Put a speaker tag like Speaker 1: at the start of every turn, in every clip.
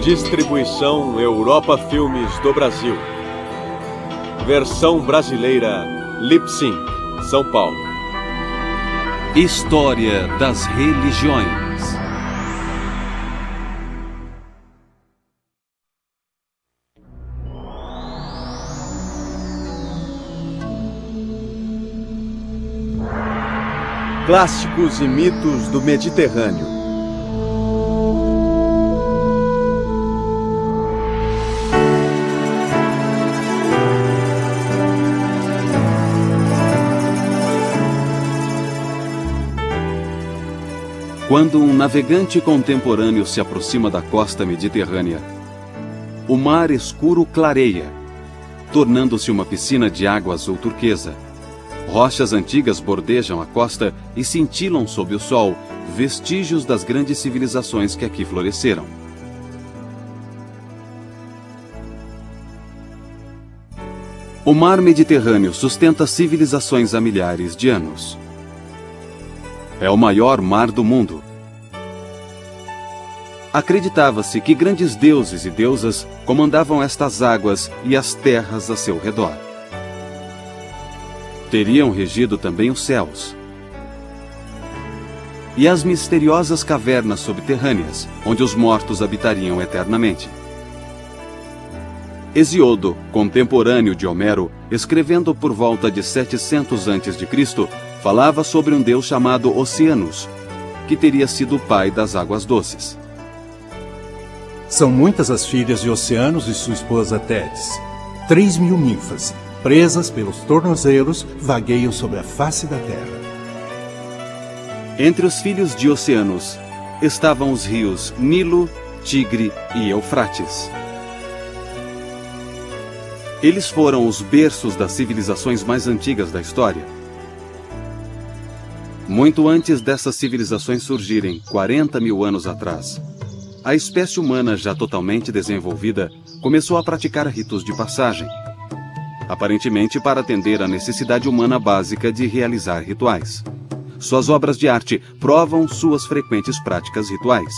Speaker 1: Distribuição Europa Filmes do Brasil. Versão brasileira Lipsync, São Paulo.
Speaker 2: História das religiões.
Speaker 1: Clássicos e mitos do Mediterrâneo.
Speaker 2: Quando um navegante contemporâneo se aproxima da costa mediterrânea, o mar escuro clareia, tornando-se uma piscina de água azul turquesa. Rochas antigas bordejam a costa e cintilam sob o sol, vestígios das grandes civilizações que aqui floresceram. O mar Mediterrâneo sustenta civilizações há milhares de anos. É o maior mar do mundo. Acreditava-se que grandes deuses e deusas comandavam estas águas e as terras a seu redor. Teriam regido também os céus. E as misteriosas cavernas subterrâneas, onde os mortos habitariam eternamente. Hesíodo, contemporâneo de Homero, escrevendo por volta de 700 a.C., falava sobre um deus chamado Oceanus, que teria sido o pai das águas doces.
Speaker 3: São muitas as filhas de Oceanus e sua esposa Tétis. 3.000 ninfas, presas pelos tornozelos, vagueiam sobre a face da terra.
Speaker 2: Entre os filhos de Oceanus estavam os rios Nilo, Tigre e Eufrates. Eles foram os berços das civilizações mais antigas da história. Muito antes dessas civilizações surgirem, 40.000 anos atrás, a espécie humana, já totalmente desenvolvida, começou a praticar ritos de passagem, aparentemente para atender à necessidade humana básica de realizar rituais. Suas obras de arte provam suas frequentes práticas rituais.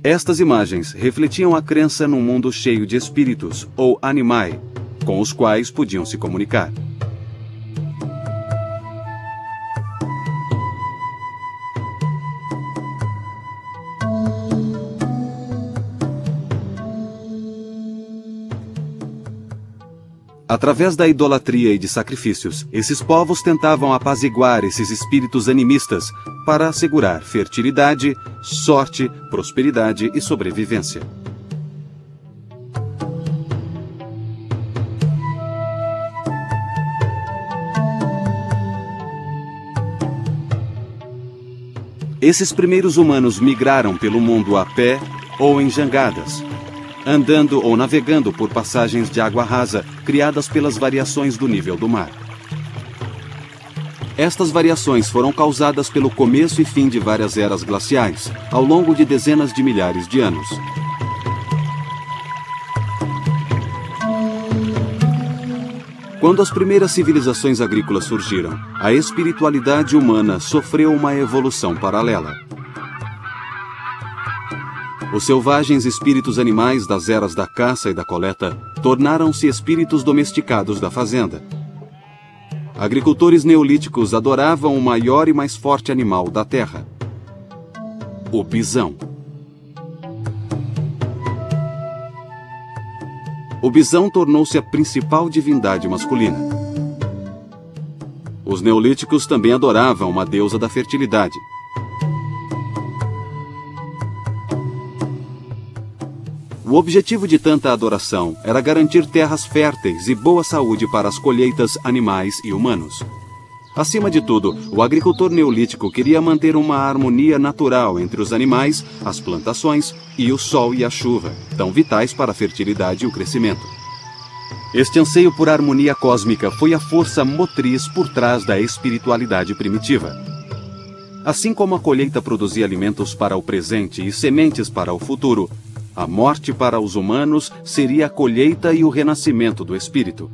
Speaker 2: Estas imagens refletiam a crença num mundo cheio de espíritos, ou animai, com os quais podiam se comunicar. Através da idolatria e de sacrifícios, esses povos tentavam apaziguar esses espíritos animistas para assegurar fertilidade, sorte, prosperidade e sobrevivência. Esses primeiros humanos migraram pelo mundo a pé ou em jangadas, andando ou navegando por passagens de água rasa criadas pelas variações do nível do mar. Estas variações foram causadas pelo começo e fim de várias eras glaciais, ao longo de dezenas de milhares de anos. Quando as primeiras civilizações agrícolas surgiram, a espiritualidade humana sofreu uma evolução paralela. Os selvagens espíritos animais das eras da caça e da coleta tornaram-se espíritos domesticados da fazenda. Agricultores neolíticos adoravam o maior e mais forte animal da terra, o bisão. O bisão tornou-se a principal divindade masculina. Os neolíticos também adoravam uma deusa da fertilidade. O objetivo de tanta adoração era garantir terras férteis e boa saúde para as colheitas animais e humanos. Acima de tudo, o agricultor neolítico queria manter uma harmonia natural entre os animais, as plantações e o sol e a chuva, tão vitais para a fertilidade e o crescimento. Este anseio por harmonia cósmica foi a força motriz por trás da espiritualidade primitiva. Assim como a colheita produzia alimentos para o presente e sementes para o futuro, a morte para os humanos seria a colheita e o renascimento do espírito.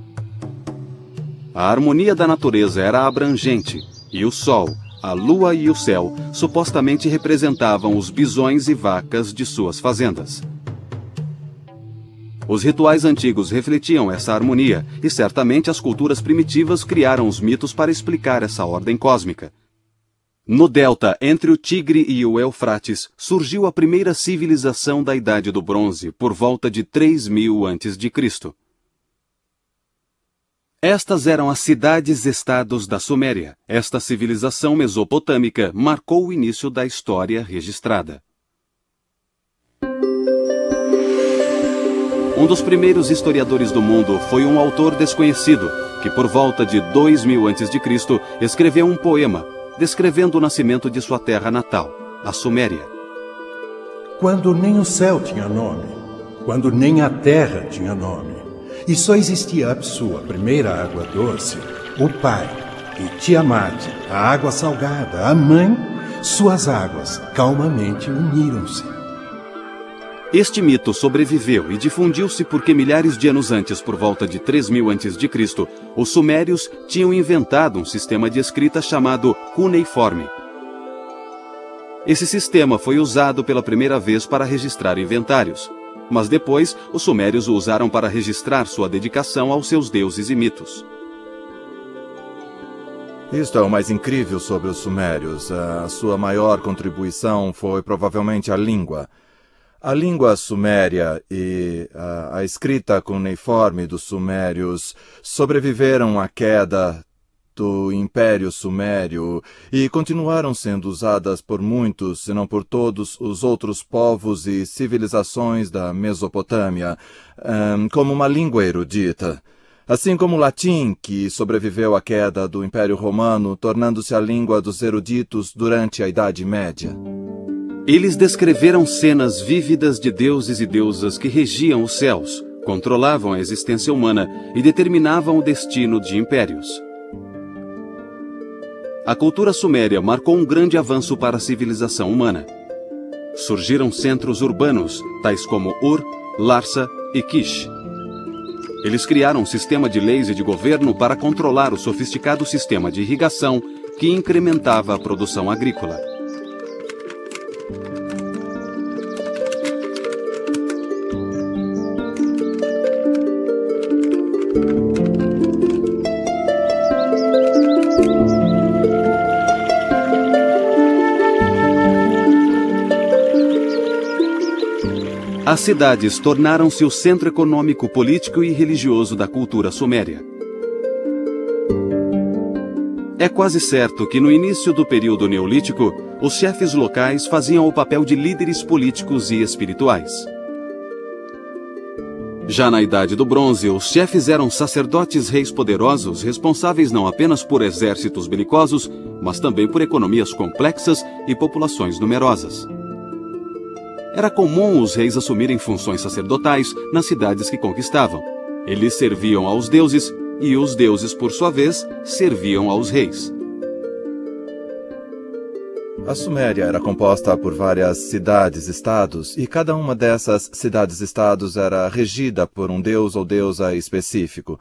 Speaker 2: A harmonia da natureza era abrangente, e o sol, a lua e o céu supostamente representavam os bisões e vacas de suas fazendas. Os rituais antigos refletiam essa harmonia, e certamente as culturas primitivas criaram os mitos para explicar essa ordem cósmica. No delta, entre o Tigre e o Eufrates, surgiu a primeira civilização da Idade do Bronze, por volta de 3000 a.C. Estas eram as cidades-estados da Suméria. Esta civilização mesopotâmica marcou o início da história registrada. Um dos primeiros historiadores do mundo foi um autor desconhecido, que por volta de 2000 a.C. escreveu um poema, descrevendo o nascimento de sua terra natal, a Suméria.
Speaker 3: Quando nem o céu tinha nome, quando nem a terra tinha nome, e só existia Apsu, a primeira água doce, o pai, e Tiamat, a água salgada, a mãe, suas águas calmamente uniram-se.
Speaker 2: Este mito sobreviveu e difundiu-se porque milhares de anos antes, por volta de 3000 a.C., os sumérios tinham inventado um sistema de escrita chamado cuneiforme. Esse sistema foi usado pela primeira vez para registrar inventários, mas depois os sumérios o usaram para registrar sua dedicação aos seus deuses e mitos.
Speaker 4: Isto é o mais incrível sobre os sumérios. A sua maior contribuição foi provavelmente a língua. A língua suméria e a escrita cuneiforme dos sumérios sobreviveram à queda do Império Sumério e continuaram sendo usadas por muitos, se não por todos, os outros povos e civilizações da Mesopotâmia, como uma língua erudita. Assim como o latim, que sobreviveu à queda do Império Romano, tornando-se a língua dos eruditos durante a Idade Média.
Speaker 2: Eles descreveram cenas vívidas de deuses e deusas que regiam os céus, controlavam a existência humana e determinavam o destino de impérios. A cultura suméria marcou um grande avanço para a civilização humana. Surgiram centros urbanos, tais como Ur, Larsa e Kish. Eles criaram um sistema de leis e de governo para controlar o sofisticado sistema de irrigação que incrementava a produção agrícola. As cidades tornaram-se o centro econômico, político e religioso da cultura suméria. É quase certo que no início do período neolítico, os chefes locais faziam o papel de líderes políticos e espirituais. Já na Idade do Bronze, os chefes eram sacerdotes reis poderosos, responsáveis não apenas por exércitos belicosos, mas também por economias complexas e populações numerosas. Era comum os reis assumirem funções sacerdotais nas cidades que conquistavam. Eles serviam aos deuses e os deuses, por sua vez, serviam aos reis.
Speaker 4: A Suméria era composta por várias cidades-estados, e cada uma dessas cidades-estados era regida por um deus ou deusa específico.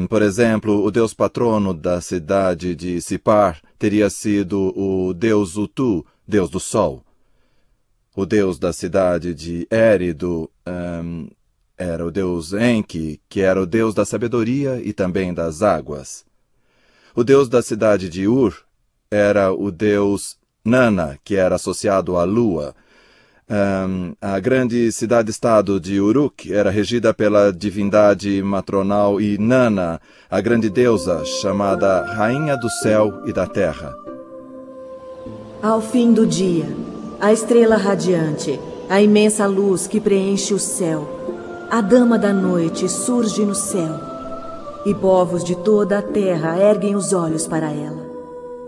Speaker 4: Por exemplo, o deus patrono da cidade de Sipar teria sido o deus Utu, deus do sol. O deus da cidade de Érido era o deus Enki, que era o deus da sabedoria e também das águas. O deus da cidade de Ur era o deus Nana, que era associado à lua. A grande cidade-estado de Uruk era regida pela divindade matronal Inanna, a grande deusa chamada Rainha do Céu e da Terra.
Speaker 5: Ao fim do dia, a estrela radiante, a imensa luz que preenche o céu, a dama da noite surge no céu, e povos de toda a terra erguem os olhos para ela.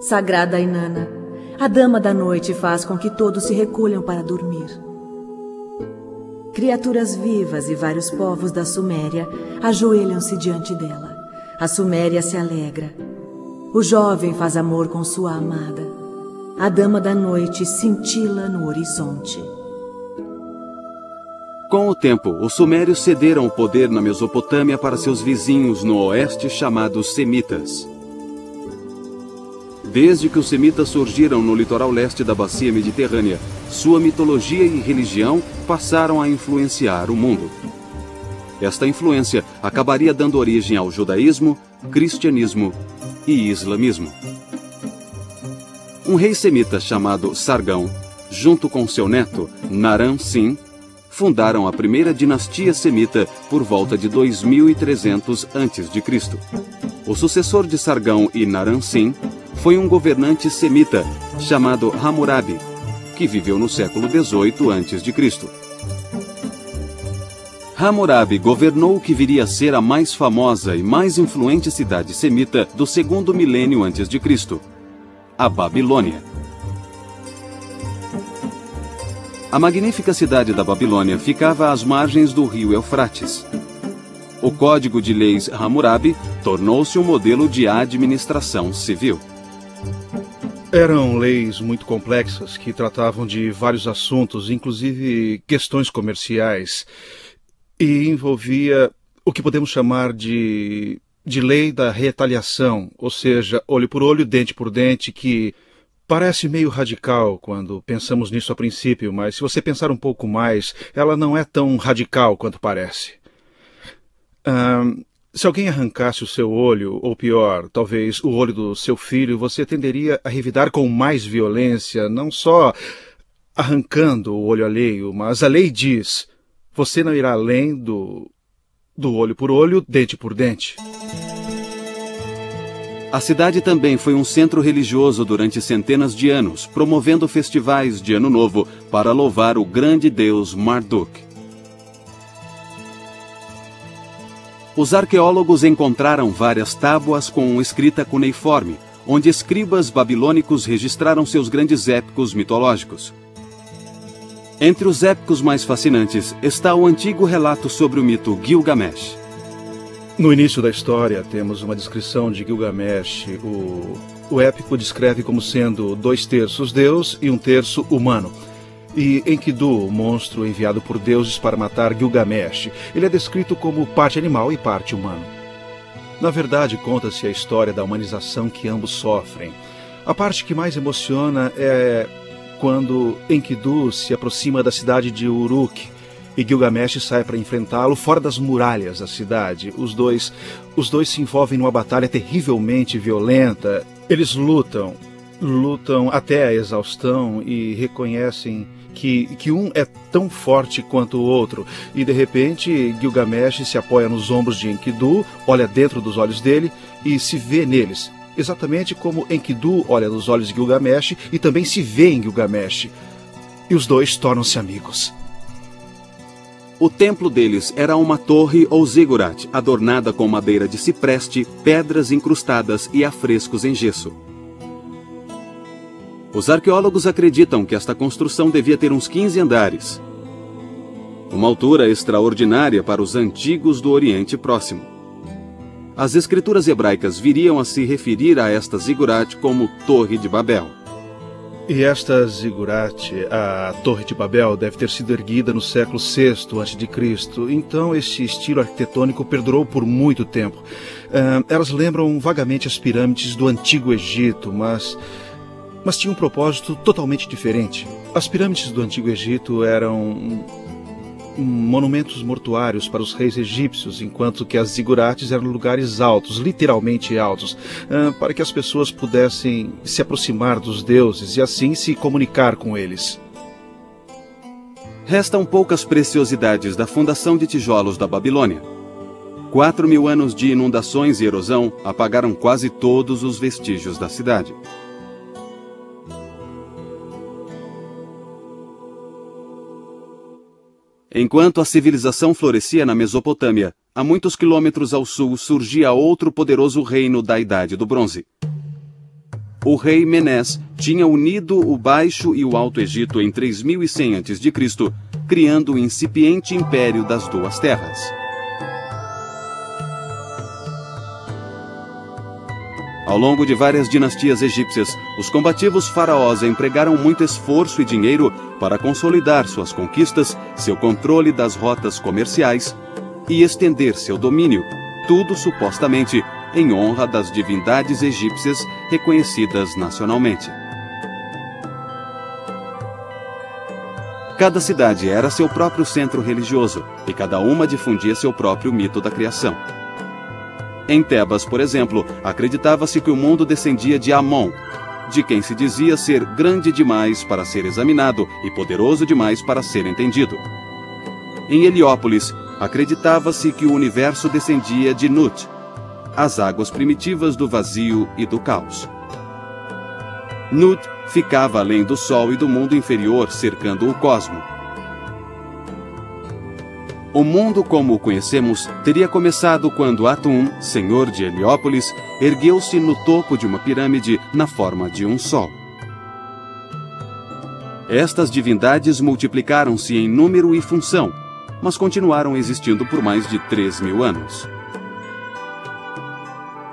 Speaker 5: Sagrada Inanna, a dama da noite faz com que todos se recolham para dormir. Criaturas vivas e vários povos da Suméria ajoelham-se diante dela. A Suméria se alegra. O jovem faz amor com sua amada. A dama da noite cintila no horizonte.
Speaker 2: Com o tempo, os sumérios cederam o poder na Mesopotâmia para seus vizinhos no oeste chamados semitas. Desde que os semitas surgiram no litoral leste da bacia mediterrânea, sua mitologia e religião passaram a influenciar o mundo. Esta influência acabaria dando origem ao judaísmo, cristianismo e islamismo. Um rei semita chamado Sargão, junto com seu neto, Naram-Sin, fundaram a primeira dinastia semita por volta de 2300 a.C. O sucessor de Sargão e Naram-Sin foi um governante semita chamado Hammurabi, que viveu no século XVIII a.C. Hammurabi governou o que viria a ser a mais famosa e mais influente cidade semita do segundo milênio a.C., a Babilônia. A magnífica cidade da Babilônia ficava às margens do rio Eufrates. O Código de Leis Hammurabi tornou-se um modelo de administração civil.
Speaker 6: Eram leis muito complexas que tratavam de vários assuntos, inclusive questões comerciais, e envolvia o que podemos chamar de lei da retaliação, ou seja, olho por olho, dente por dente, que parece meio radical quando pensamos nisso a princípio, mas se você pensar um pouco mais, ela não é tão radical quanto parece. Se alguém arrancasse o seu olho, ou pior, talvez o olho do seu filho, você tenderia a revidar com mais violência, não só arrancando o olho alheio, mas a lei diz, você não irá além do olho por olho, dente por dente.
Speaker 2: A cidade também foi um centro religioso durante centenas de anos, promovendo festivais de Ano Novo para louvar o grande deus Marduk. Os arqueólogos encontraram várias tábuas com escrita cuneiforme, onde escribas babilônicos registraram seus grandes épicos mitológicos. Entre os épicos mais fascinantes está o antigo relato sobre o mito Gilgamesh.
Speaker 6: No início da história, temos uma descrição de Gilgamesh. O épico descreve como sendo 2/3 Deus e 1/3 humano. E Enkidu, o monstro enviado por deuses para matar Gilgamesh, ele é descrito como parte animal e parte humano. Na verdade, conta-se a história da humanização que ambos sofrem. A parte que mais emociona é quando Enkidu se aproxima da cidade de Uruk e Gilgamesh sai para enfrentá-lo fora das muralhas da cidade. Os dois se envolvem numa batalha terrivelmente violenta. Eles lutam até a exaustão e reconhecem que um é tão forte quanto o outro. E de repente Gilgamesh se apoia nos ombros de Enkidu, olha dentro dos olhos dele e se vê neles. Exatamente como Enkidu olha nos olhos de Gilgamesh e também se vê em Gilgamesh. E os dois tornam-se amigos.
Speaker 2: O templo deles era uma torre ou zigurat, adornada com madeira de cipreste, pedras incrustadas e afrescos em gesso. Os arqueólogos acreditam que esta construção devia ter uns 15 andares. Uma altura extraordinária para os antigos do Oriente Próximo. As escrituras hebraicas viriam a se referir a esta zigurat como Torre de Babel.
Speaker 6: E esta zigurat, a Torre de Babel, deve ter sido erguida no século VI a.C., então este estilo arquitetônico perdurou por muito tempo. Elas lembram vagamente as pirâmides do Antigo Egito, mas tinham um propósito totalmente diferente. As pirâmides do Antigo Egito eram monumentos mortuários para os reis egípcios, enquanto que as zigurates eram lugares altos, literalmente altos, para que as pessoas pudessem se aproximar dos deuses e assim se comunicar com eles.
Speaker 2: Restam poucas preciosidades da fundação de tijolos da Babilônia. 4.000 anos de inundações e erosão apagaram quase todos os vestígios da cidade. Enquanto a civilização florescia na Mesopotâmia, a muitos quilômetros ao sul surgia outro poderoso reino da Idade do Bronze. O rei Menés tinha unido o Baixo e o Alto Egito em 3100 a.C., criando o incipiente Império das Duas Terras. Ao longo de várias dinastias egípcias, os combativos faraós empregaram muito esforço e dinheiro para consolidar suas conquistas, seu controle das rotas comerciais e estender seu domínio, tudo supostamente em honra das divindades egípcias reconhecidas nacionalmente. Cada cidade era seu próprio centro religioso, e cada uma difundia seu próprio mito da criação. Em Tebas, por exemplo, acreditava-se que o mundo descendia de Amon, de quem se dizia ser grande demais para ser examinado e poderoso demais para ser entendido. Em Heliópolis, acreditava-se que o universo descendia de Nut, as águas primitivas do vazio e do caos. Nut ficava além do Sol e do mundo inferior, cercando o cosmo. O mundo como o conhecemos teria começado quando Atum, senhor de Heliópolis, ergueu-se no topo de uma pirâmide na forma de um sol. Estas divindades multiplicaram-se em número e função, mas continuaram existindo por mais de 3.000 anos.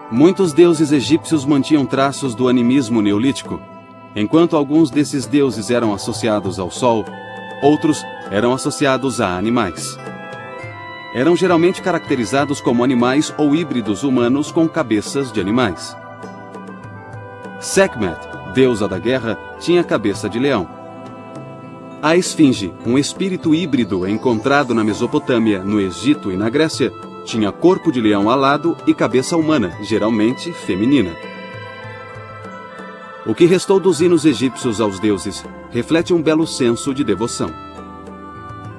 Speaker 2: Muitos deuses egípcios mantinham traços do animismo neolítico. Enquanto alguns desses deuses eram associados ao sol, outros eram associados a animais. Eram geralmente caracterizados como animais ou híbridos humanos com cabeças de animais. Sekhmet, deusa da guerra, tinha cabeça de leão. A esfinge, um espírito híbrido encontrado na Mesopotâmia, no Egito e na Grécia, tinha corpo de leão alado e cabeça humana, geralmente feminina. O que restou dos hinos egípcios aos deuses reflete um belo senso de devoção.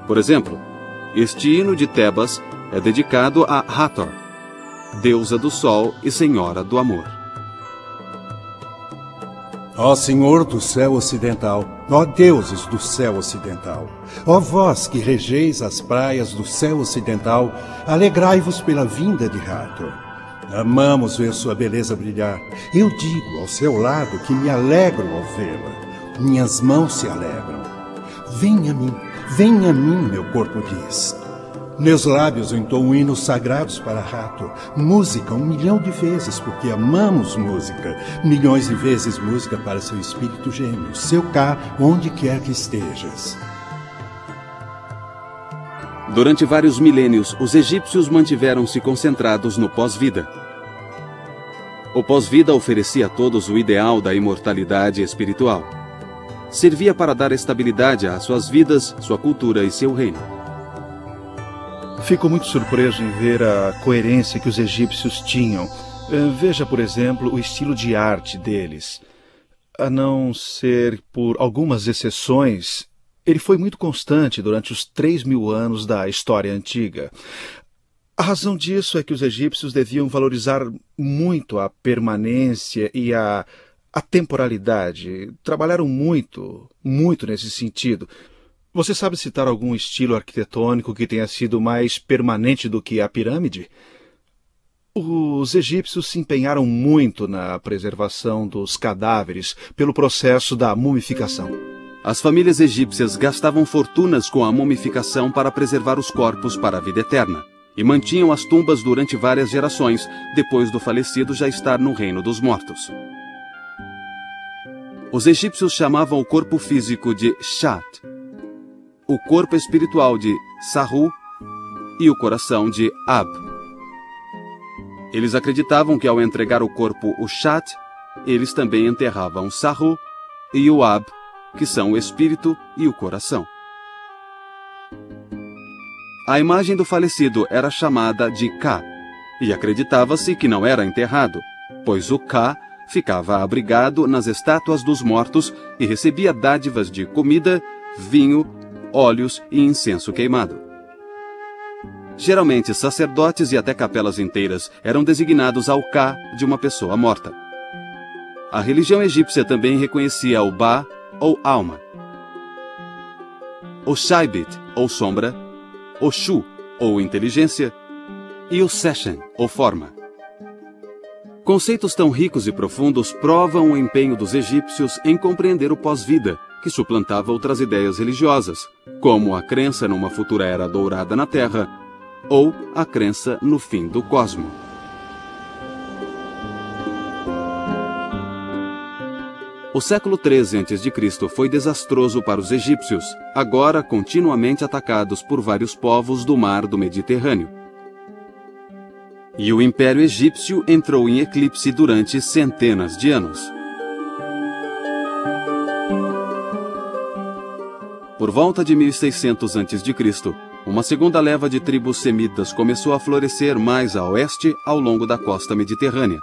Speaker 2: Por exemplo, este hino de Tebas é dedicado a Hathor, deusa do sol e senhora do amor.
Speaker 3: Ó Senhor do céu ocidental, ó deuses do céu ocidental, ó vós que regeis as praias do céu ocidental, alegrai-vos pela vinda de Hathor. Amamos ver sua beleza brilhar. Eu digo ao seu lado que me alegro ao vê-la. Minhas mãos se alegram. Venha a mim, meu corpo diz. Meus lábios entoam hinos sagrados para Hathor. Música 1 milhão de vezes, porque amamos música. Milhões de vezes música para seu espírito gêmeo, seu Ka, onde quer que estejas.
Speaker 2: Durante vários milênios, os egípcios mantiveram-se concentrados no pós-vida. O pós-vida oferecia a todos o ideal da imortalidade espiritual. Servia para dar estabilidade às suas vidas, sua cultura e seu reino.
Speaker 6: Fico muito surpreso em ver a coerência que os egípcios tinham. Veja, por exemplo, o estilo de arte deles. A não ser por algumas exceções, ele foi muito constante durante os 3.000 anos da história antiga. A razão disso é que os egípcios deviam valorizar muito a permanência e a temporalidade. Trabalharam muito nesse sentido. Você sabe citar algum estilo arquitetônico que tenha sido mais permanente do que a pirâmide? Os egípcios se empenharam muito na preservação dos cadáveres pelo processo da mumificação.
Speaker 2: As famílias egípcias gastavam fortunas com a mumificação para preservar os corpos para a vida eterna, e mantinham as tumbas durante várias gerações, depois do falecido já estar no reino dos mortos. Os egípcios chamavam o corpo físico de Shat, o corpo espiritual de Sahu e o coração de Ab. Eles acreditavam que ao entregar o corpo, o Shat, eles também enterravam o Sahu e o Ab, que são o espírito e o coração. A imagem do falecido era chamada de Ka, e acreditava-se que não era enterrado, pois o Ka ficava abrigado nas estátuas dos mortos e recebia dádivas de comida, vinho, óleos e incenso queimado. Geralmente, sacerdotes e até capelas inteiras eram designados ao Ka de uma pessoa morta. A religião egípcia também reconhecia o Ba, ou alma, o Shaibit, ou sombra, o Shu, ou inteligência, e o Seshen, ou forma. Conceitos tão ricos e profundos provam o empenho dos egípcios em compreender o pós-vida, que suplantava outras ideias religiosas, como a crença numa futura era dourada na Terra, ou a crença no fim do cosmo. O século XIII a.C. foi desastroso para os egípcios, agora continuamente atacados por vários povos do mar do Mediterrâneo. E o Império Egípcio entrou em eclipse durante centenas de anos. Por volta de 1600 a.C., uma segunda leva de tribos semitas começou a florescer mais a oeste ao longo da costa mediterrânea.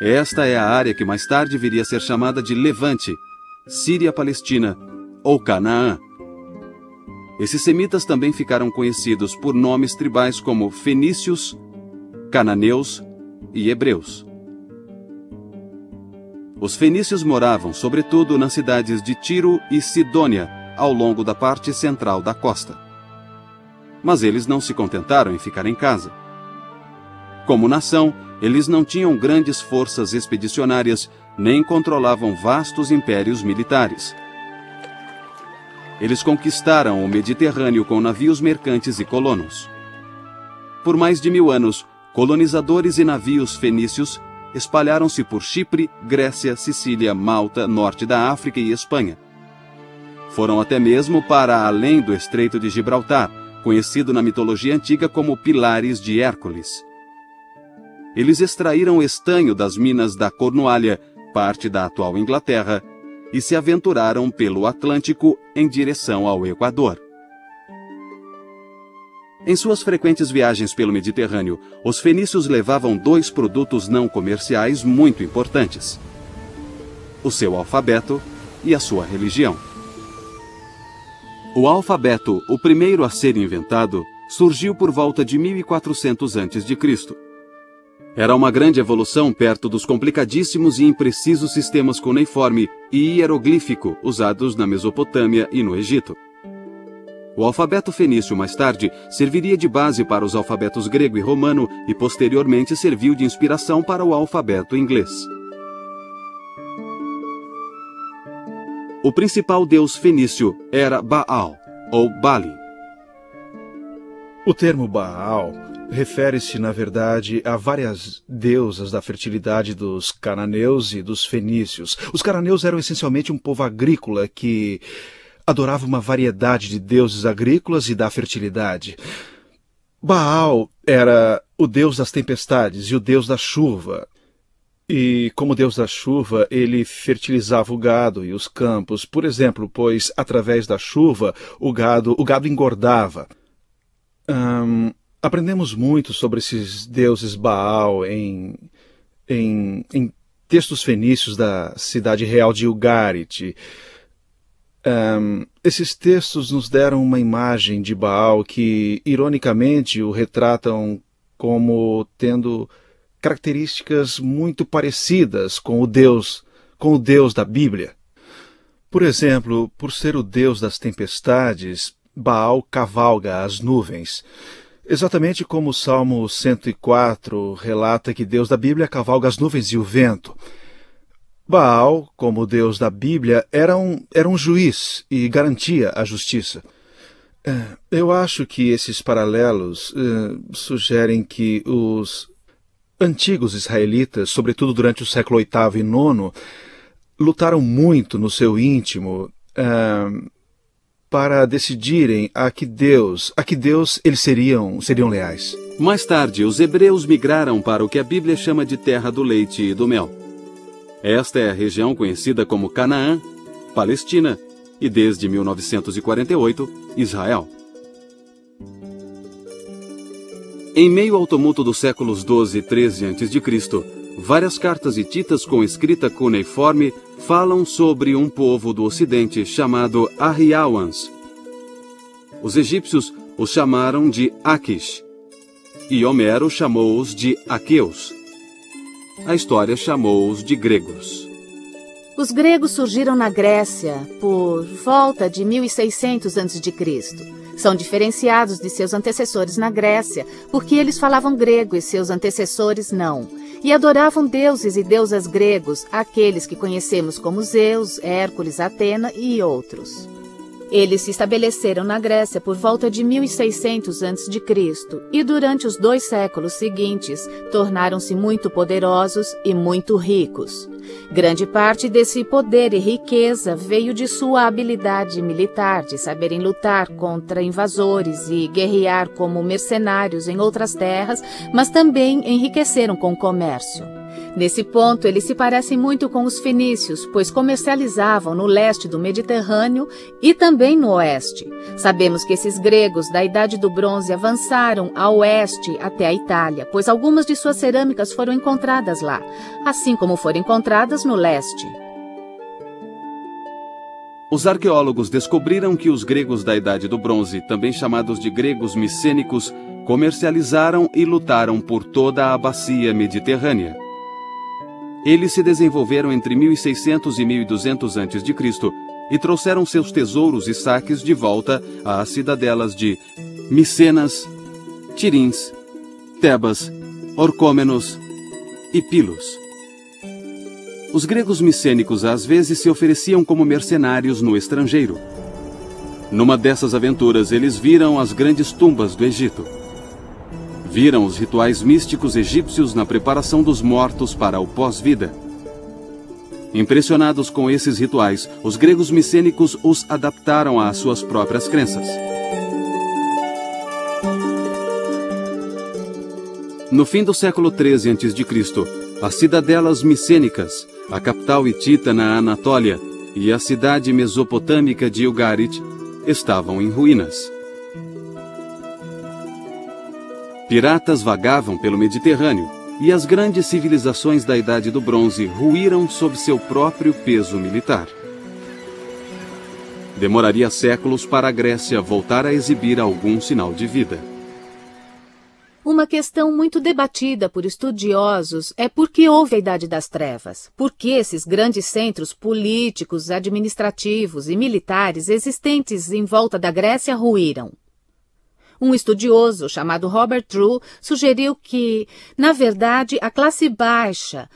Speaker 2: Esta é a área que mais tarde viria a ser chamada de Levante, Síria-Palestina ou Canaã. Esses semitas também ficaram conhecidos por nomes tribais como fenícios, cananeus e hebreus. Os fenícios moravam, sobretudo, nas cidades de Tiro e Sidônia, ao longo da parte central da costa. Mas eles não se contentaram em ficar em casa. Como nação, eles não tinham grandes forças expedicionárias, nem controlavam vastos impérios militares. Eles conquistaram o Mediterrâneo com navios mercantes e colonos. Por mais de 1000 anos, colonizadores e navios fenícios espalharam-se por Chipre, Grécia, Sicília, Malta, norte da África e Espanha. Foram até mesmo para além do Estreito de Gibraltar, conhecido na mitologia antiga como Pilares de Hércules. Eles extraíram estanho das minas da Cornualha, parte da atual Inglaterra, e se aventuraram pelo Atlântico em direção ao Equador. Em suas frequentes viagens pelo Mediterrâneo, os fenícios levavam 2 produtos não comerciais muito importantes: o seu alfabeto e a sua religião. O alfabeto, o primeiro a ser inventado, surgiu por volta de 1400 a.C. Era uma grande evolução perto dos complicadíssimos e imprecisos sistemas cuneiforme e hieroglífico usados na Mesopotâmia e no Egito. O alfabeto fenício, mais tarde, serviria de base para os alfabetos grego e romano e posteriormente serviu de inspiração para o alfabeto inglês. O principal deus fenício era Baal, ou Bali.
Speaker 6: O termo Baal refere-se, na verdade, a várias deusas da fertilidade dos cananeus e dos fenícios. Os cananeus eram essencialmente um povo agrícola que adorava uma variedade de deuses agrícolas e da fertilidade. Baal era o deus das tempestades e o deus da chuva. E, como deus da chuva, ele fertilizava o gado e os campos, por exemplo, pois, através da chuva, o gado engordava. Aprendemos muito sobre esses deuses Baal em textos fenícios da cidade real de Ugarit. Esses textos nos deram uma imagem de Baal que, ironicamente, o retratam como tendo características muito parecidas com o Deus da Bíblia. Por exemplo, por ser o Deus das tempestades, Baal cavalga as nuvens. Exatamente como o Salmo 104 relata que Deus da Bíblia cavalga as nuvens e o vento. Baal, como o Deus da Bíblia, era um juiz e garantia a justiça. Eu acho que esses paralelos sugerem que os antigos israelitas, sobretudo durante o século VIII e IX, lutaram muito no seu íntimo para decidirem a que Deus eles seriam leais.
Speaker 2: Mais tarde, os hebreus migraram para o que a Bíblia chama de terra do leite e do mel. Esta é a região conhecida como Canaã, Palestina e, desde 1948, Israel. Em meio ao tumulto dos séculos XII e XIII a.C., várias cartas hititas com escrita cuneiforme falam sobre um povo do Ocidente chamado Arriauans. Os egípcios os chamaram de Aquish, e Homero chamou-os de aqueus. A história chamou-os de gregos.
Speaker 7: Os gregos surgiram na Grécia por volta de 1600 a.C. São diferenciados de seus antecessores na Grécia, porque eles falavam grego e seus antecessores não, e adoravam deuses e deusas gregos, aqueles que conhecemos como Zeus, Hércules, Atena e outros. Eles se estabeleceram na Grécia por volta de 1600 a.C. e durante os 2 séculos seguintes tornaram-se muito poderosos e muito ricos. Grande parte desse poder e riqueza veio de sua habilidade militar, de saberem lutar contra invasores e guerrear como mercenários em outras terras, mas também enriqueceram com o comércio. Nesse ponto, eles se parecem muito com os fenícios, pois comercializavam no leste do Mediterrâneo e também no oeste. Sabemos que esses gregos da Idade do Bronze avançaram a oeste até a Itália, pois algumas de suas cerâmicas foram encontradas lá, assim como foram encontradas no leste.
Speaker 2: Os arqueólogos descobriram que os gregos da Idade do Bronze, também chamados de gregos micênicos, comercializaram e lutaram por toda a bacia mediterrânea. Eles se desenvolveram entre 1600 e 1200 a.C. e trouxeram seus tesouros e saques de volta às cidadelas de Micenas, Tirins, Tebas, Orcômenos e Pilos. Os gregos micênicos às vezes se ofereciam como mercenários no estrangeiro. Numa dessas aventuras, eles viram as grandes tumbas do Egito. Viram os rituais místicos egípcios na preparação dos mortos para o pós-vida. Impressionados com esses rituais, os gregos micênicos os adaptaram às suas próprias crenças. No fim do século XIII a.C., as cidadelas micênicas, a capital hitita na Anatólia e a cidade mesopotâmica de Ugarit, estavam em ruínas. Piratas vagavam pelo Mediterrâneo e as grandes civilizações da Idade do Bronze ruíram sob seu próprio peso militar. Demoraria séculos para a Grécia voltar a exibir algum sinal de vida.
Speaker 7: Uma questão muito debatida por estudiosos é por que houve a Idade das Trevas. Por que esses grandes centros políticos, administrativos e militares existentes em volta da Grécia ruíram? Um estudioso chamado Robert Drew sugeriu que, na verdade, a classe baixa,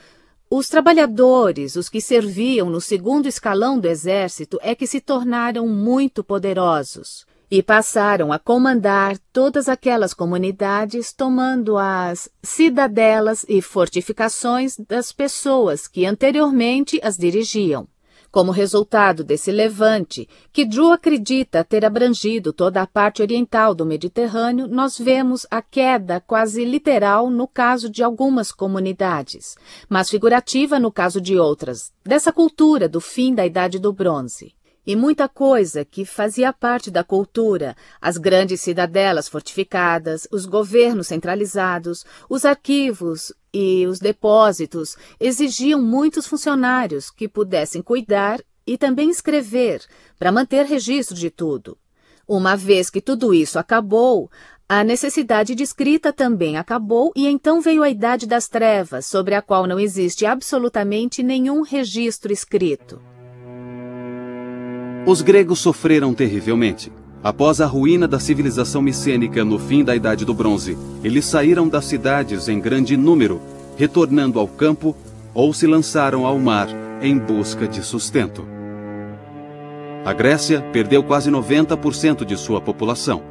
Speaker 7: os trabalhadores, os que serviam no segundo escalão do exército, é que se tornaram muito poderosos e passaram a comandar todas aquelas comunidades, tomando as cidadelas e fortificações das pessoas que anteriormente as dirigiam. Como resultado desse levante, que Drew acredita ter abrangido toda a parte oriental do Mediterrâneo, nós vemos a queda quase literal no caso de algumas comunidades, mas figurativa no caso de outras, dessa cultura do fim da Idade do Bronze. E muita coisa que fazia parte da cultura, as grandes cidadelas fortificadas, os governos centralizados, os arquivos e os depósitos, exigiam muitos funcionários que pudessem cuidar e também escrever, para manter registro de tudo. Uma vez que tudo isso acabou, a necessidade de escrita também acabou e então veio a Idade das Trevas, sobre a qual não existe absolutamente nenhum registro escrito.
Speaker 2: Os gregos sofreram terrivelmente. Após a ruína da civilização micênica no fim da Idade do Bronze, eles saíram das cidades em grande número, retornando ao campo ou se lançaram ao mar em busca de sustento. A Grécia perdeu quase 90% de sua população.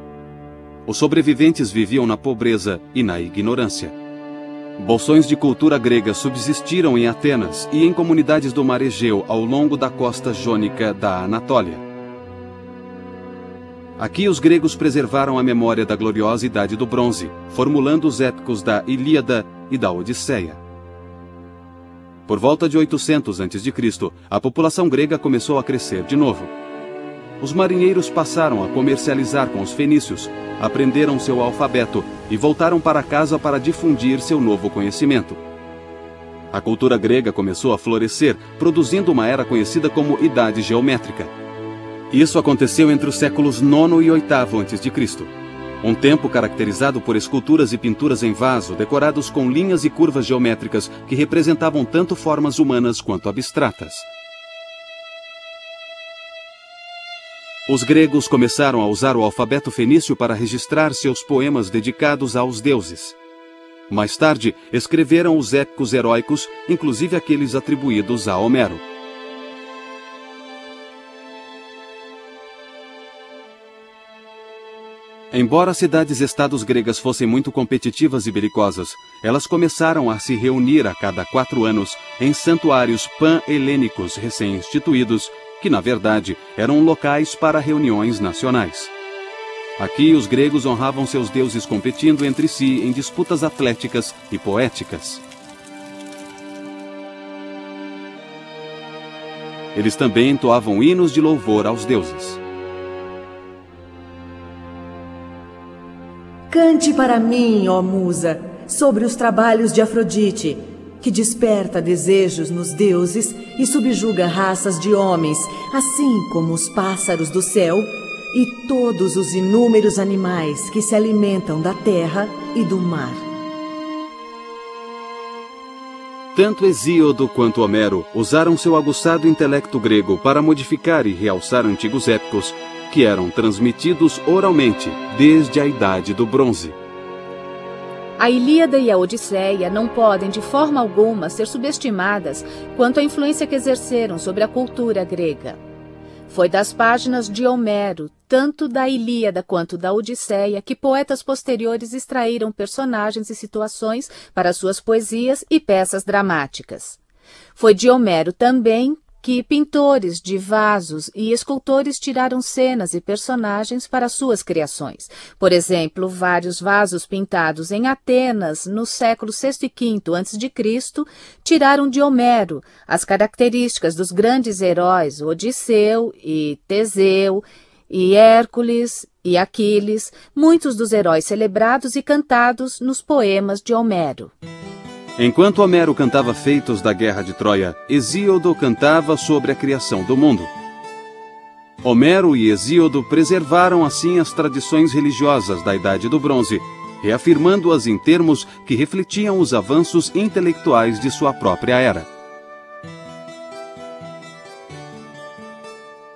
Speaker 2: Os sobreviventes viviam na pobreza e na ignorância. Bolsões de cultura grega subsistiram em Atenas e em comunidades do mar Egeu ao longo da costa jônica da Anatólia. Aqui os gregos preservaram a memória da gloriosa Idade do Bronze, formulando os épicos da Ilíada e da Odisseia. Por volta de 800 a.C., a população grega começou a crescer de novo. Os marinheiros passaram a comercializar com os fenícios, aprenderam seu alfabeto e voltaram para casa para difundir seu novo conhecimento. A cultura grega começou a florescer, produzindo uma era conhecida como Idade Geométrica. Isso aconteceu entre os séculos IX e VIII a.C., um tempo caracterizado por esculturas e pinturas em vaso decorados com linhas e curvas geométricas que representavam tanto formas humanas quanto abstratas. Os gregos começaram a usar o alfabeto fenício para registrar seus poemas dedicados aos deuses. Mais tarde, escreveram os épicos heróicos, inclusive aqueles atribuídos a Homero. Embora as cidades-estados gregas fossem muito competitivas e belicosas, elas começaram a se reunir a cada 4 anos em santuários pan-helênicos recém-instituídos, que na verdade eram locais para reuniões nacionais. Aqui os gregos honravam seus deuses competindo entre si em disputas atléticas e poéticas. Eles também entoavam hinos de louvor aos deuses.
Speaker 5: Cante para mim, ó musa, sobre os trabalhos de Afrodite, que desperta desejos nos deuses e subjuga raças de homens, assim como os pássaros do céu e todos os inúmeros animais que se alimentam da terra e do mar.
Speaker 2: Tanto Hesíodo quanto Homero usaram seu aguçado intelecto grego para modificar e realçar antigos épicos que eram transmitidos oralmente desde a Idade do Bronze.
Speaker 7: A Ilíada e a Odisseia não podem de forma alguma ser subestimadas quanto à influência que exerceram sobre a cultura grega. Foi das páginas de Homero, tanto da Ilíada quanto da Odisseia, que poetas posteriores extraíram personagens e situações para suas poesias e peças dramáticas. Foi de Homero também que pintores de vasos e escultores tiraram cenas e personagens para suas criações. Por exemplo, vários vasos pintados em Atenas no século VI e V a.C. tiraram de Homero as características dos grandes heróis Odisseu e Teseu, e Hércules e Aquiles, muitos dos heróis celebrados e cantados nos poemas de Homero.
Speaker 2: Enquanto Homero cantava feitos da guerra de Troia, Hesíodo cantava sobre a criação do mundo. Homero e Hesíodo preservaram assim as tradições religiosas da Idade do Bronze, reafirmando-as em termos que refletiam os avanços intelectuais de sua própria era.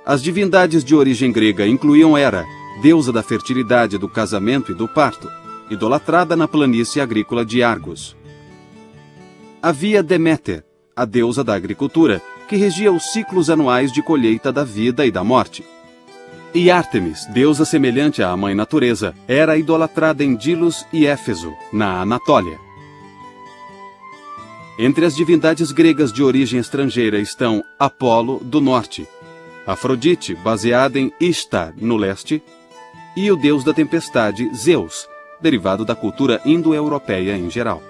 Speaker 2: As divindades de origem grega incluíam Hera, deusa da fertilidade, do casamento e do parto, idolatrada na planície agrícola de Argos. Havia Deméter, a deusa da agricultura, que regia os ciclos anuais de colheita da vida e da morte. E Ártemis, deusa semelhante à mãe natureza, era idolatrada em Dilos e Éfeso, na Anatólia. Entre as divindades gregas de origem estrangeira estão Apolo, do norte, Afrodite, baseada em Ishtar, no leste, e o deus da tempestade, Zeus, derivado da cultura indo-europeia em geral.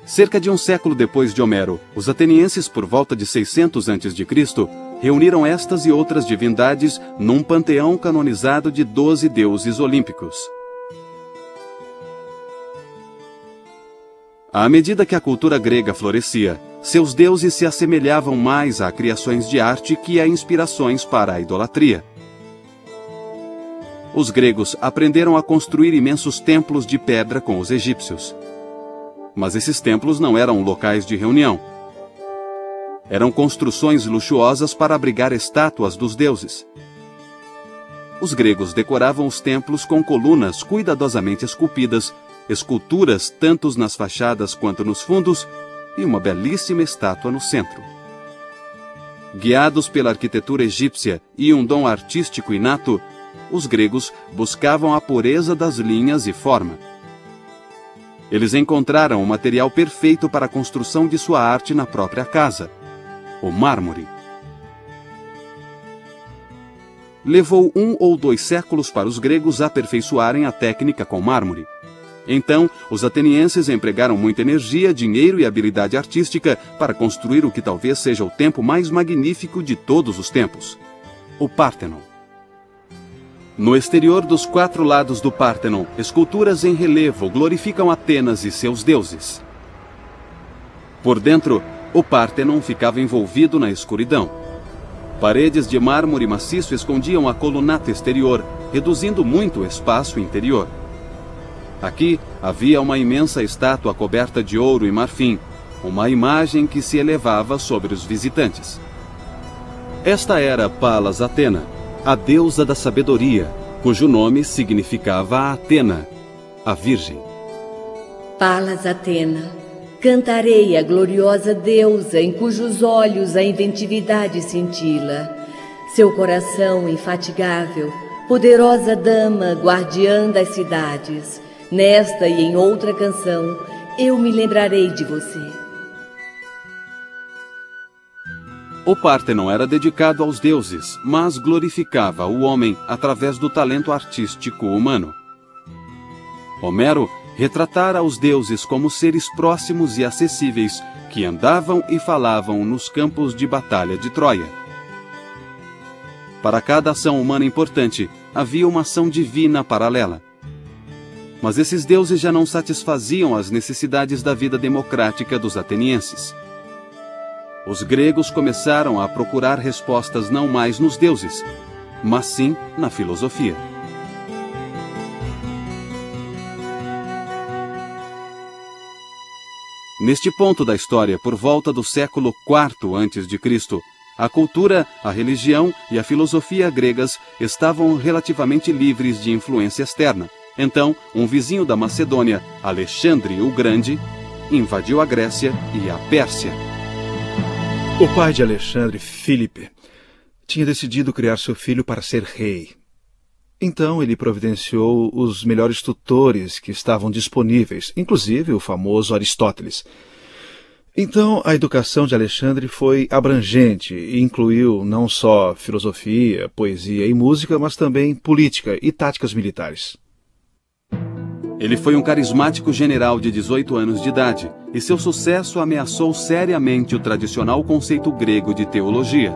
Speaker 2: Cerca de um século depois de Homero, os atenienses, por volta de 600 a.C., reuniram estas e outras divindades num panteão canonizado de 12 deuses olímpicos. À medida que a cultura grega florescia, seus deuses se assemelhavam mais a criações de arte que a inspirações para a idolatria. Os gregos aprenderam a construir imensos templos de pedra com os egípcios. Mas esses templos não eram locais de reunião. Eram construções luxuosas para abrigar estátuas dos deuses. Os gregos decoravam os templos com colunas cuidadosamente esculpidas, esculturas tanto nas fachadas quanto nos fundos e uma belíssima estátua no centro. Guiados pela arquitetura egípcia e um dom artístico inato, os gregos buscavam a pureza das linhas e forma. Eles encontraram o material perfeito para a construção de sua arte na própria casa, o mármore. Levou 1 ou 2 séculos para os gregos aperfeiçoarem a técnica com mármore. Então, os atenienses empregaram muita energia, dinheiro e habilidade artística para construir o que talvez seja o templo mais magnífico de todos os tempos, o Pártenon. No exterior dos 4 lados do Pártenon, esculturas em relevo glorificam Atenas e seus deuses. Por dentro, o Pártenon ficava envolvido na escuridão. Paredes de mármore maciço escondiam a colunata exterior, reduzindo muito o espaço interior. Aqui havia uma imensa estátua coberta de ouro e marfim, uma imagem que se elevava sobre os visitantes. Esta era Palas Atena, a deusa da sabedoria, cujo nome significava Atena, a Virgem.
Speaker 8: Palas Atena, cantarei a gloriosa deusa em cujos olhos a inventividade cintila. Seu coração infatigável Poderosa dama, guardiã das cidades, nesta e em outra canção, eu me lembrarei de você.
Speaker 2: O Pártenon era dedicado aos deuses, mas glorificava o homem através do talento artístico humano. Homero retratara os deuses como seres próximos e acessíveis que andavam e falavam nos campos de batalha de Troia. Para cada ação humana importante, havia uma ação divina paralela. Mas esses deuses já não satisfaziam as necessidades da vida democrática dos atenienses. Os gregos começaram a procurar respostas não mais nos deuses, mas sim na filosofia. Neste ponto da história, por volta do século IV a.C., a cultura, a religião e a filosofia gregas estavam relativamente livres de influência externa. Então, um vizinho da Macedônia, Alexandre o Grande, invadiu a Grécia e a Pérsia.
Speaker 6: O pai de Alexandre, Filipe, tinha decidido criar seu filho para ser rei. Então ele providenciou os melhores tutores que estavam disponíveis, inclusive o famoso Aristóteles. Então a educação de Alexandre foi abrangente e incluiu não só filosofia, poesia e música, mas também política e táticas militares.
Speaker 2: Ele foi um carismático general de 18 anos de idade, e seu sucesso ameaçou seriamente o tradicional conceito grego de teologia.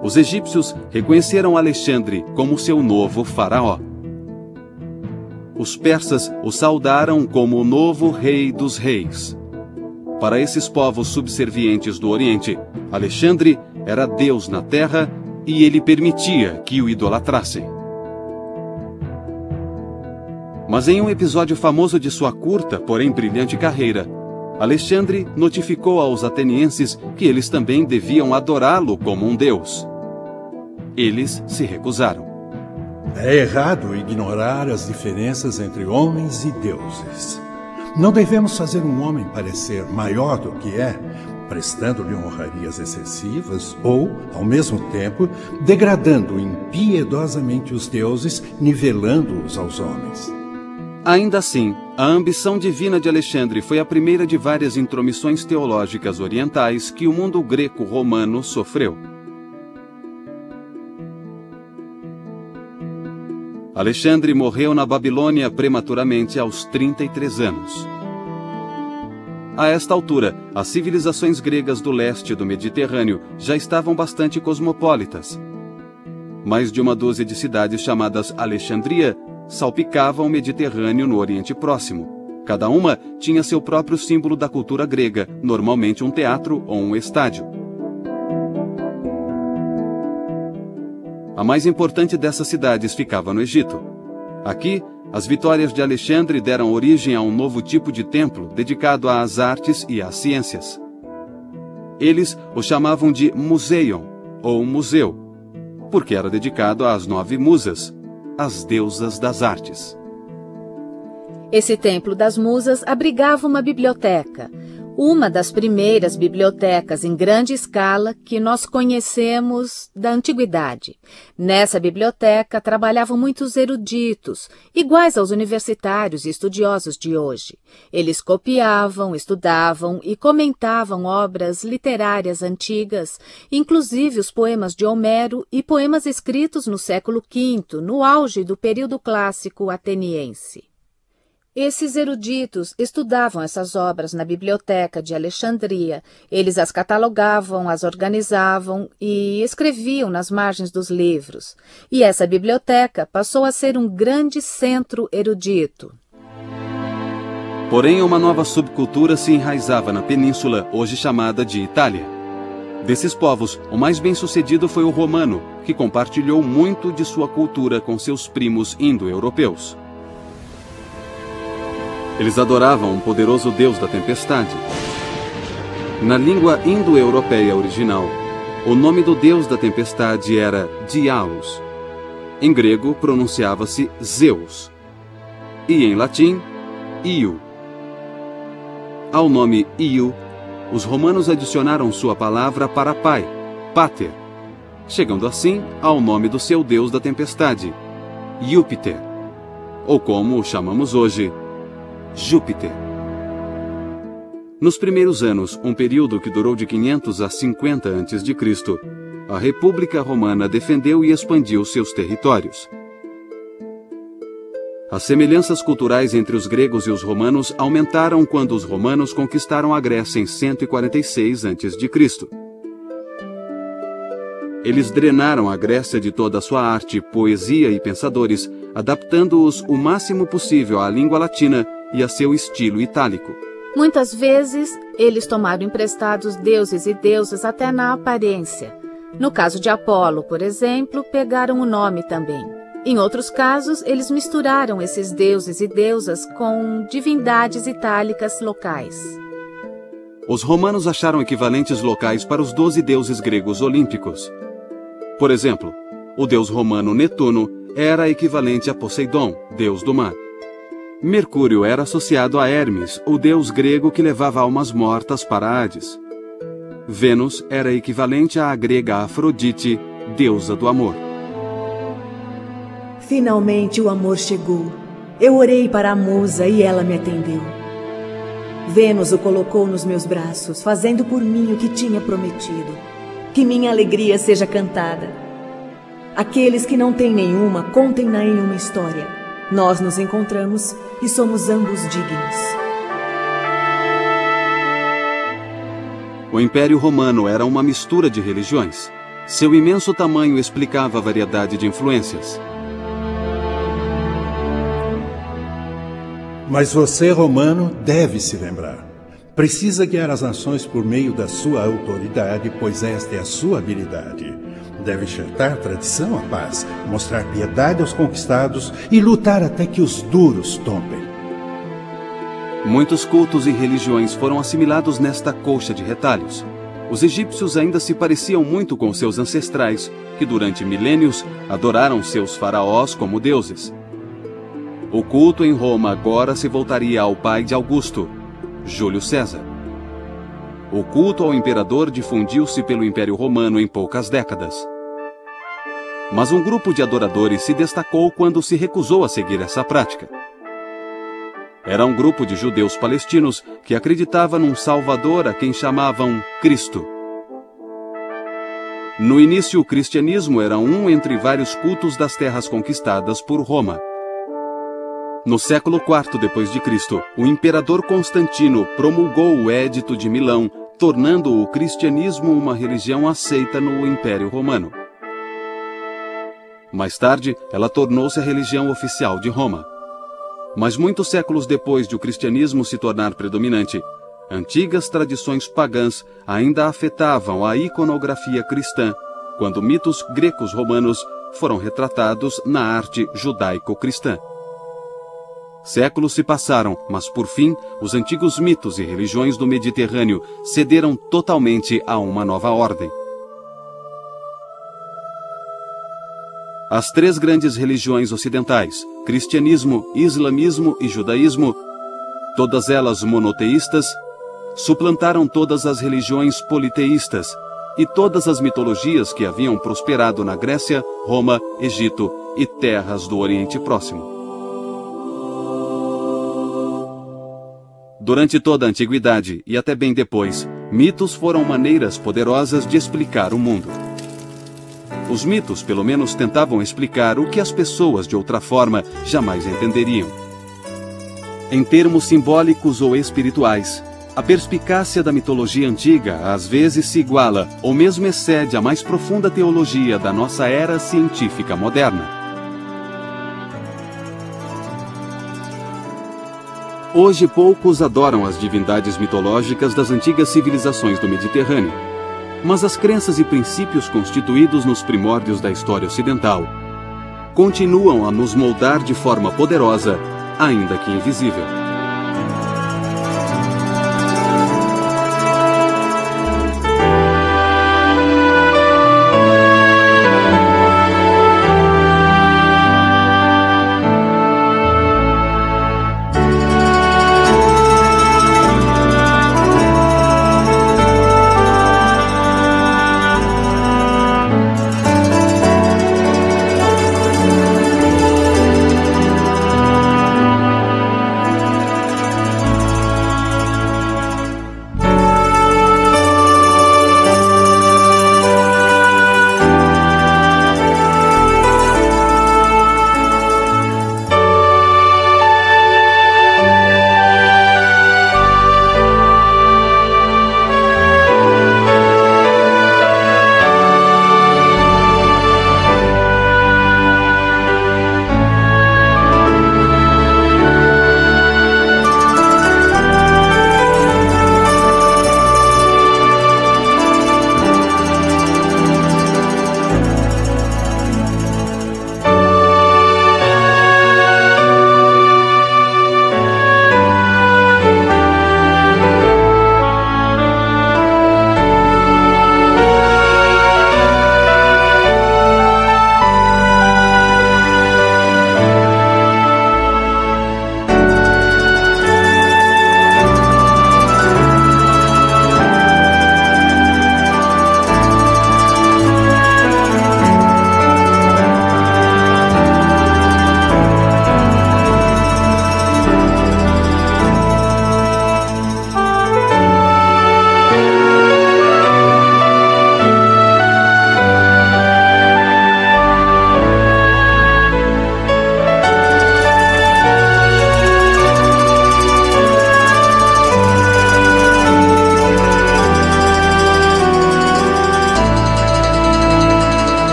Speaker 2: Os egípcios reconheceram Alexandre como seu novo faraó. Os persas o saudaram como o novo rei dos reis. Para esses povos subservientes do Oriente, Alexandre era Deus na terra e ele permitia que o idolatrassem. Mas em um episódio famoso de sua curta, porém brilhante carreira, Alexandre notificou aos atenienses que eles também deviam adorá-lo como um deus. Eles se recusaram.
Speaker 3: É errado ignorar as diferenças entre homens e deuses. Não devemos fazer um homem parecer maior do que é, prestando-lhe honrarias excessivas ou, ao mesmo tempo, degradando impiedosamente os deuses, nivelando-os aos homens.
Speaker 2: Ainda assim, a ambição divina de Alexandre foi a primeira de várias intromissões teológicas orientais que o mundo greco-romano sofreu. Alexandre morreu na Babilônia prematuramente aos 33 anos. A esta altura, as civilizações gregas do leste do Mediterrâneo já estavam bastante cosmopolitas. Mais de uma dúzia de cidades chamadas Alexandria salpicavam o Mediterrâneo no Oriente Próximo. Cada uma tinha seu próprio símbolo da cultura grega, normalmente um teatro ou um estádio. A mais importante dessas cidades ficava no Egito. Aqui, as vitórias de Alexandre deram origem a um novo tipo de templo dedicado às artes e às ciências. Eles o chamavam de Museion, ou museu, porque era dedicado às 9 musas, as deusas das artes.
Speaker 7: Esse templo das musas abrigava uma biblioteca, uma das primeiras bibliotecas em grande escala que nós conhecemos da antiguidade. Nessa biblioteca trabalhavam muitos eruditos, iguais aos universitários e estudiosos de hoje. Eles copiavam, estudavam e comentavam obras literárias antigas, inclusive os poemas de Homero e poemas escritos no século V, no auge do período clássico ateniense. Esses eruditos estudavam essas obras na biblioteca de Alexandria. Eles as catalogavam, as organizavam e escreviam nas margens dos livros. E essa biblioteca passou a ser um grande centro erudito.
Speaker 2: Porém, uma nova subcultura se enraizava na península, hoje chamada de Itália. Desses povos, o mais bem-sucedido foi o romano, que compartilhou muito de sua cultura com seus primos indo-europeus. Eles adoravam um poderoso deus da tempestade. Na língua indo-europeia original, o nome do deus da tempestade era Diaos. Em grego, pronunciava-se Zeus. E em latim, Io. Ao nome Io, os romanos adicionaram sua palavra para pai, pater. chegando assim ao nome do seu deus da tempestade, Júpiter, ou como o chamamos hoje, Júpiter. Nos primeiros anos, um período que durou de 500 a 50 a.C., a República Romana defendeu e expandiu seus territórios. As semelhanças culturais entre os gregos e os romanos aumentaram quando os romanos conquistaram a Grécia em 146 a.C. Eles drenaram a Grécia de toda a sua arte, poesia e pensadores, adaptando-os o máximo possível à língua latina e a seu estilo itálico.
Speaker 7: Muitas vezes, eles tomaram emprestados deuses e deusas até na aparência. No caso de Apolo, por exemplo, pegaram o nome também. Em outros casos, eles misturaram esses deuses e deusas com divindades itálicas locais.
Speaker 2: Os romanos acharam equivalentes locais para os 12 deuses gregos olímpicos. Por exemplo, o deus romano Netuno era equivalente a Poseidon, deus do mar. Mercúrio era associado a Hermes, o deus grego que levava almas mortas para Hades. Vênus era equivalente à grega Afrodite, deusa do amor.
Speaker 5: Finalmente o amor chegou. Eu orei para a musa e ela me atendeu. Vênus o colocou nos meus braços, fazendo por mim o que tinha prometido. Que minha alegria seja cantada. Aqueles que não têm nenhuma, contem-na em uma história. Nós nos encontramos e somos ambos dignos.
Speaker 2: O Império Romano era uma mistura de religiões. Seu imenso tamanho explicava a variedade de influências.
Speaker 3: Mas você, romano, deve se lembrar. Precisa guiar as nações por meio da sua autoridade, pois esta é a sua habilidade. Deve enxertar tradição à paz, mostrar piedade aos conquistados e lutar até que os duros tombem.
Speaker 2: Muitos cultos e religiões foram assimilados nesta colcha de retalhos. Os egípcios ainda se pareciam muito com seus ancestrais, que durante milênios adoraram seus faraós como deuses. O culto em Roma agora se voltaria ao pai de Augusto, Júlio César. O culto ao imperador difundiu-se pelo Império Romano em poucas décadas. Mas um grupo de adoradores se destacou quando se recusou a seguir essa prática. Era um grupo de judeus palestinos que acreditava num Salvador a quem chamavam Cristo. No início, o cristianismo era um entre vários cultos das terras conquistadas por Roma. No século IV d.C., o imperador Constantino promulgou o Édito de Milão, tornando o cristianismo uma religião aceita no Império Romano. Mais tarde, ela tornou-se a religião oficial de Roma. Mas muitos séculos depois de o cristianismo se tornar predominante, antigas tradições pagãs ainda afetavam a iconografia cristã, quando mitos grecos-romanos foram retratados na arte judaico-cristã. Séculos se passaram, mas por fim, os antigos mitos e religiões do Mediterrâneo cederam totalmente a uma nova ordem. As três grandes religiões ocidentais, cristianismo, islamismo e judaísmo, todas elas monoteístas, suplantaram todas as religiões politeístas e todas as mitologias que haviam prosperado na Grécia, Roma, Egito e terras do Oriente Próximo. Durante toda a antiguidade e até bem depois, mitos foram maneiras poderosas de explicar o mundo. Os mitos, pelo menos, tentavam explicar o que as pessoas, de outra forma, jamais entenderiam. Em termos simbólicos ou espirituais, a perspicácia da mitologia antiga às vezes se iguala ou mesmo excede a mais profunda teologia da nossa era científica moderna. Hoje poucos adoram as divindades mitológicas das antigas civilizações do Mediterrâneo, mas as crenças e princípios constituídos nos primórdios da história ocidental continuam a nos moldar de forma poderosa, ainda que invisível.